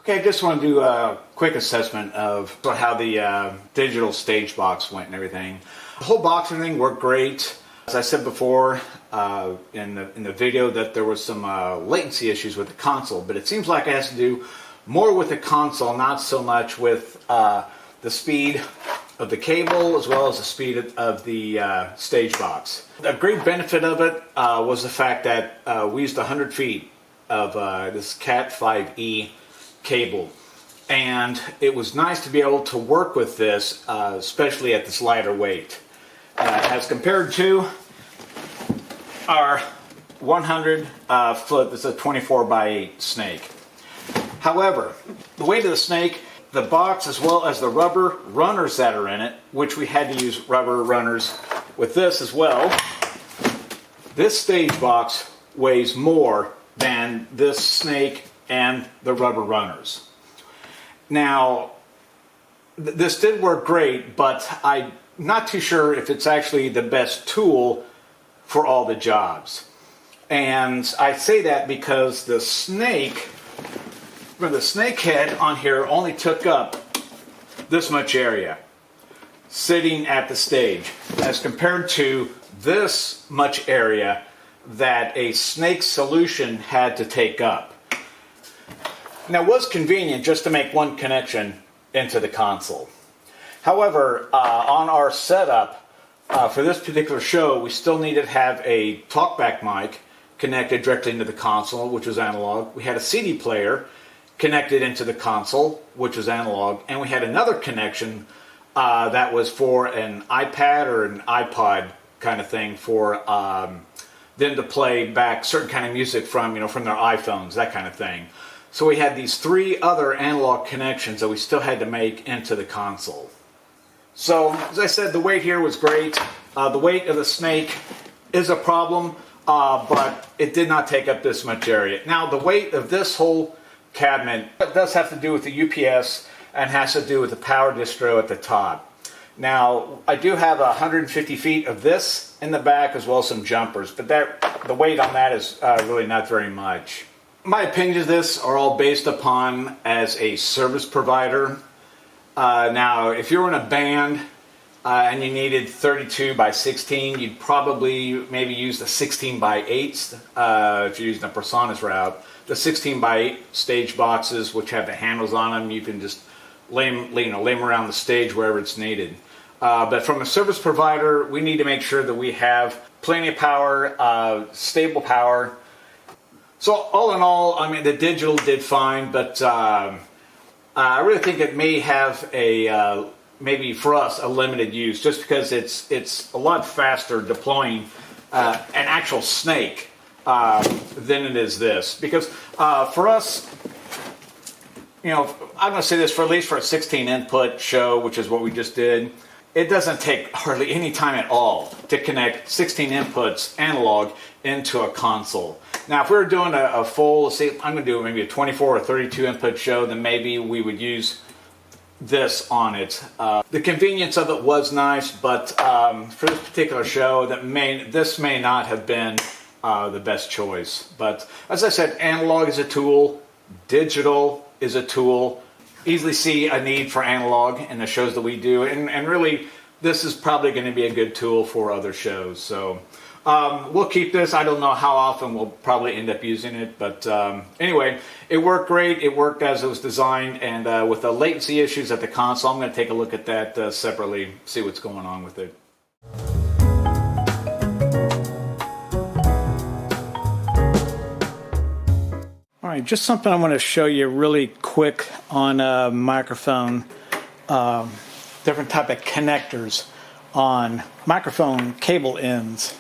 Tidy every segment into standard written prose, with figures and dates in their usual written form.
Okay, I just want to do a quick assessment of how the digital stage box went and everything. The whole box and everything worked great. As I said before in the video, that there was some latency issues with the console, but it seems like it has to do more with the console, not so much with the speed of the cable as well as the speed of the stage box. A great benefit of it was the fact that we used 100 feet of this Cat 5e cable, and it was nice to be able to work with this, especially at this lighter weight, as compared to our 100 foot. This is a 24 by 8 snake. However, the weight of the snake, the box, as well as the rubber runners that are in it, which we had to use rubber runners with this as well, this stage box weighs more than this snake and the rubber runners. Now, this did work great, but I'm not too sure if it's actually the best tool for all the jobs. And I say that because the snake head on here only took up this much area sitting at the stage, as compared to this much area that a snake solution had to take up. Now, it was convenient just to make one connection into the console. However, on our setup for this particular show, we still needed to have a talkback mic connected directly into the console, which was analog. We had a CD player connected into the console, which was analog, and we had another connection that was for an iPad or an iPod kind of thing for them to play back certain kind of music from their iPhones, that kind of thing. So we had these three other analog connections that we still had to make into the console. So, as I said, the weight here was great. The weight of the snake is a problem, but it did not take up this much area. Now, the weight of this whole cabinet does have to do with the UPS and has to do with the power distro at the top. Now, I do have 150 feet of this in the back as well as some jumpers, but the weight on that is really not very much. My opinions of this are all based upon as a service provider. Now, if you were in a band and you needed 32 by 16, you'd probably maybe use the 16 by 8s if you're using the Presonus route. The 16 by 8 stage boxes, which have the handles on them, you can just lay them around the stage wherever it's needed. But from a service provider, we need to make sure that we have plenty of power, stable power. So all in all, I mean, the digital did fine, but I really think it may have maybe for us, a limited use, just because it's a lot faster deploying an actual snake than it is this. Because for us, I'm going to say this, for at least for a 16 input show, which is what we just did, it doesn't take hardly any time at all to connect 16 inputs analog into a console. Now, if we were doing a full, let's say I'm going to do maybe a 24 or 32 input show, then maybe we would use this on it. The convenience of it was nice, but for this particular show, this may not have been the best choice. But as I said, analog is a tool, digital is a tool. Easily see a need for analog in the shows that we do, and really this is probably going to be a good tool for other shows. So we'll keep this. I don't know how often we'll probably end up using it, but anyway, it worked great. It worked as it was designed, and with the latency issues at the console, I'm going to take a look at that separately, see what's going on with it. All right, just something I want to show you really quick on a microphone, different type of connectors on microphone cable ends.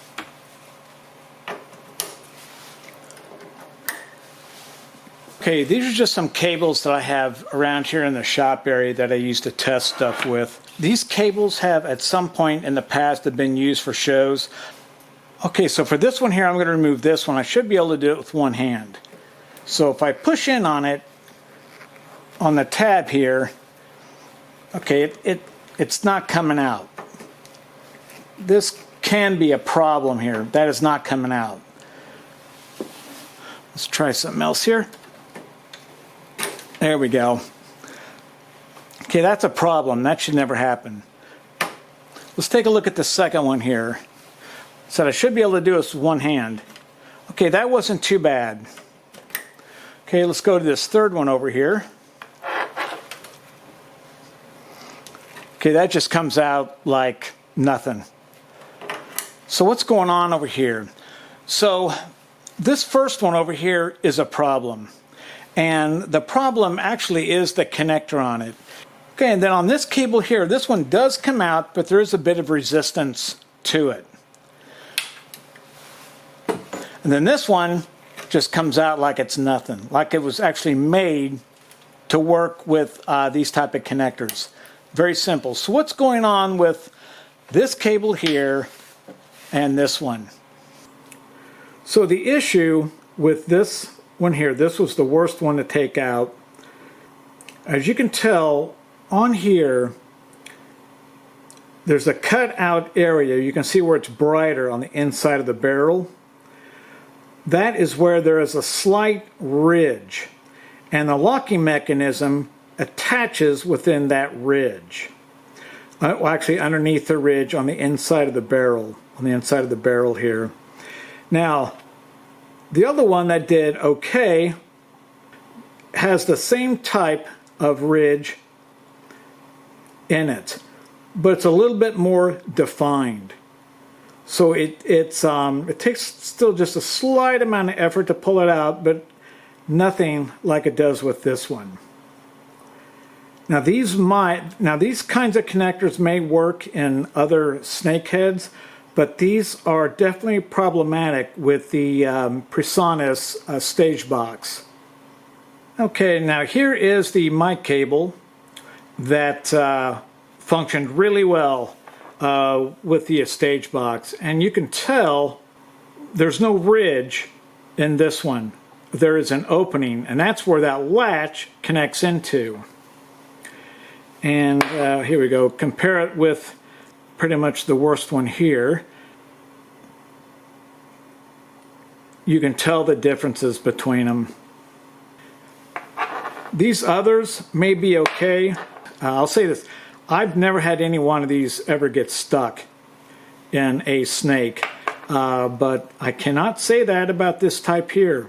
Okay, these are just some cables that I have around here in the shop area that I use to test stuff with. These cables have at some point in the past have been used for shows. Okay, so for this one here, I'm going to remove this one. I should be able to do it with one hand. So if I push in on it, on the tab here, okay, it's not coming out. This can be a problem here. That is not coming out. Let's try something else here. There we go. Okay, that's a problem. That should never happen. Let's take a look at the second one here. So I should be able to do this with one hand. Okay, that wasn't too bad. Okay, let's go to this third one over here. Okay, that just comes out like nothing. So what's going on over here? So this first one over here is a problem. And the problem actually is the connector on it. Okay, and then on this cable here, this one does come out, but there is a bit of resistance to it. And then this one just comes out like it's nothing, like it was actually made to work with these type of connectors. Very simple. So what's going on with this cable here and this one? So the issue with this one here, this was the worst one to take out. As you can tell on here, there's a cut out area. You can see where it's brighter on the inside of the barrel. That is where there is a slight ridge, and the locking mechanism attaches within that ridge. Well, actually underneath the ridge on the inside of the barrel, here. Now, the other one that did okay has the same type of ridge in it, but it's a little bit more defined. So it takes still just a slight amount of effort to pull it out, but nothing like it does with this one. Now these kinds of connectors may work in other snakeheads, but these are definitely problematic with the Presonus stage box. Okay, now here is the mic cable that functioned really well with the stage box, and you can tell there's no ridge in this one. There is an opening, and that's where that latch connects into. And here we go. Compare it with pretty much the worst one here. You can tell the differences between them. These others may be okay. I'll say this. I've never had any one of these ever get stuck in a snake, but I cannot say that about this type here.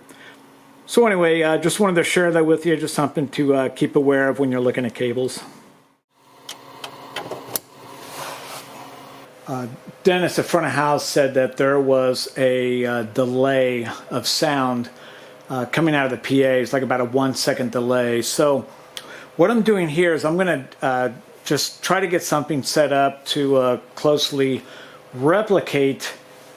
So anyway, just wanted to share that with you, just something to keep aware of when you're looking at cables. Dennis at front of house said that there was a delay of sound coming out of the PA. It's like about a 1 second delay. So what I'm doing here is I'm going to just try to get something set up to closely replicate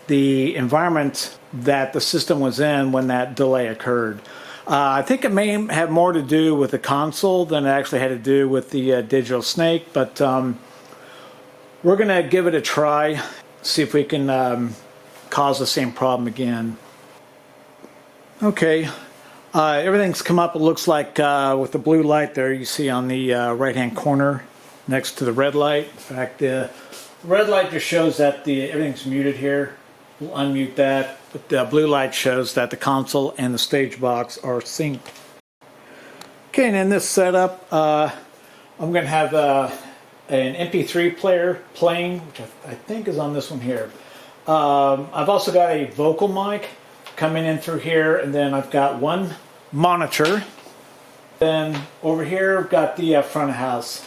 the environment that the system was in when that delay occurred. I think it may have more to do with the console than it actually had to do with the digital snake, but we're going to give it a try, see if we can cause the same problem again. Okay, everything's come up, it looks like, with the blue light there you see on the right hand corner next to the red light. In fact, the red light just shows that everything's muted here. We'll unmute that, but the blue light shows that the console and the stage box are synced. Okay, and in this setup, I'm going to have an MP3 player playing, which I think is on this one here. I've also got a vocal mic coming in through here, and then I've got one monitor. Then over here, I've got the front of house.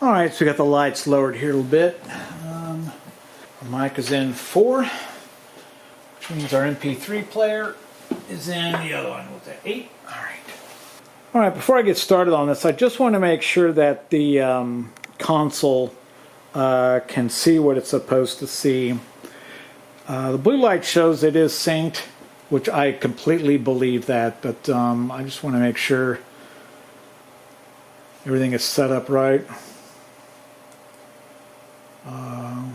All right, so we got the lights lowered here a little bit. Our mic is in 4, which means our MP3 player is in the other one. What's that, 8? All right. All right, before I get started on this, I just want to make sure that the console can see what it's supposed to see. The blue light shows it is synced, which I completely believe that, but I just want to make sure everything is set up right. 1,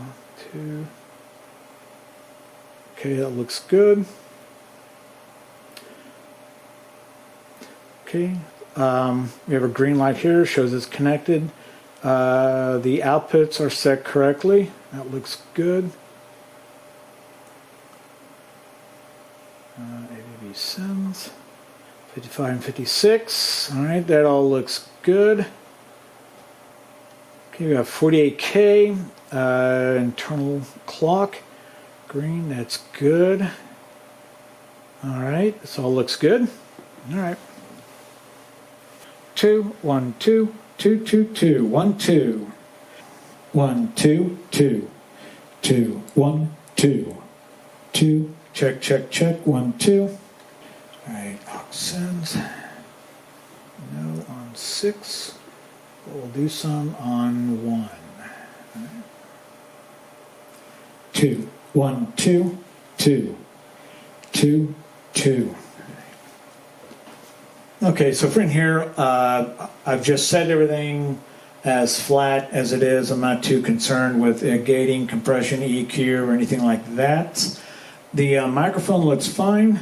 2. Okay, that looks good. Okay, we have a green light here, shows it's connected. The outputs are set correctly. That looks good. ABB sends. 55 and 56. All right, that all looks good. Okay, we have 48K, internal clock, green, that's good. All right, this all looks good. All right. 2, 1, 2, 2, 2, 2, 1, 2. 1, 2, 2, 2, 1, 2, 2, check, check, check, 1, 2. All right, aux sends. No on 6. We'll do some on 1. 2, 1, 2, 2, 2, 2. Okay, so for in here, I've just set everything as flat as it is. I'm not too concerned with gating, compression, EQ, or anything like that. The microphone looks fine.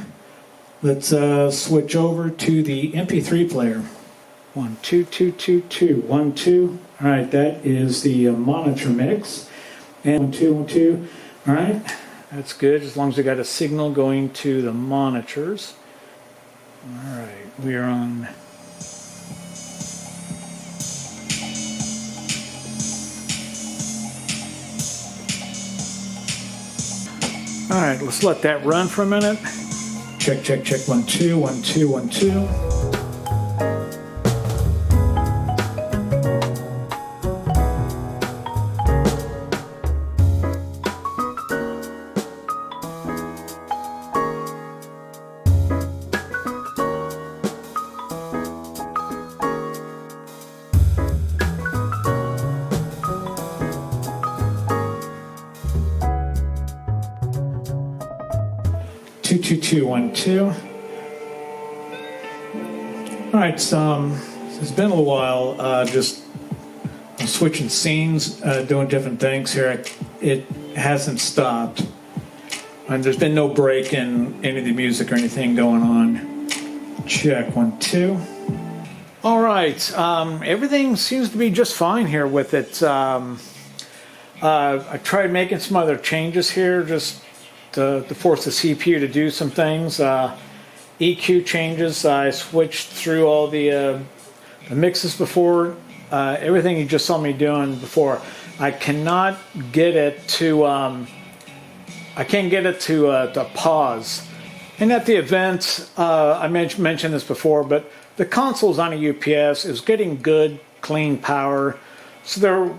Let's switch over to the MP3 player. 1, 2, 2, 2, 2, 1, 2. All right, that is the monitor mix. And 1, 2, 1, 2. All right, that's good as long as we got a signal going to the monitors. All right, we are on. All right, let's let that run for a minute. Check, check, check. 1, 2, 1, 2, 1, 2. Two, two, two, 1, 2. All right, so it's been a little while. Just switching scenes, doing different things here. It hasn't stopped, and there's been no break in any of the music or anything going on. Check 1, 2. All right, everything seems to be just fine here with it. I tried making some other changes here, just to force the CPU to do some things. EQ changes, I switched through all the mixes before. Everything you just saw me doing before. I cannot get it to to pause. And at the event, I mentioned this before, but the console's on a UPS is getting good, clean power. So there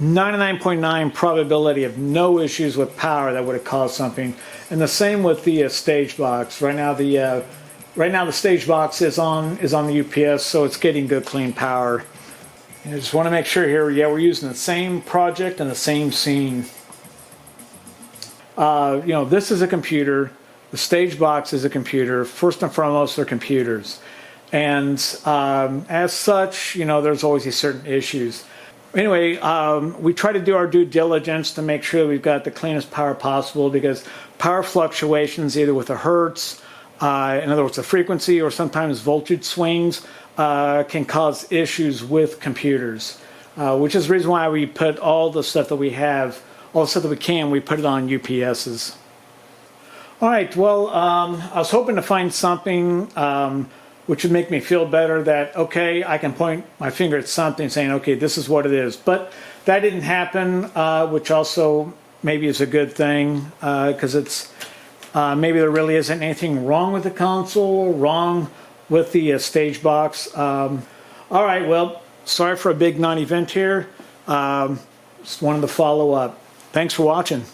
99.9 probability of no issues with power that would have caused something, and the same with the stage box. Right now the stage box is on the UPS, so it's getting good clean power. And I just want to make sure here, yeah, we're using the same project and the same scene. This is a computer. The stage box is a computer. First and foremost, they're computers, and as such, there's always these certain issues. Anyway, we try to do our due diligence to make sure that we've got the cleanest power possible, because power fluctuations, either with the hertz, in other words, the frequency, or sometimes voltage swings, can cause issues with computers, which is the reason why we put all the stuff that we have, all the stuff that we can, we put it on UPSs. All right, well, I was hoping to find something which would make me feel better that, okay, I can point my finger at something saying, okay, this is what it is. But that didn't happen, which also maybe is a good thing, because it's maybe there really isn't anything wrong with the console, wrong with the stage box. All right, well, sorry for a big non-event here. Just wanted to follow up. Thanks for watching.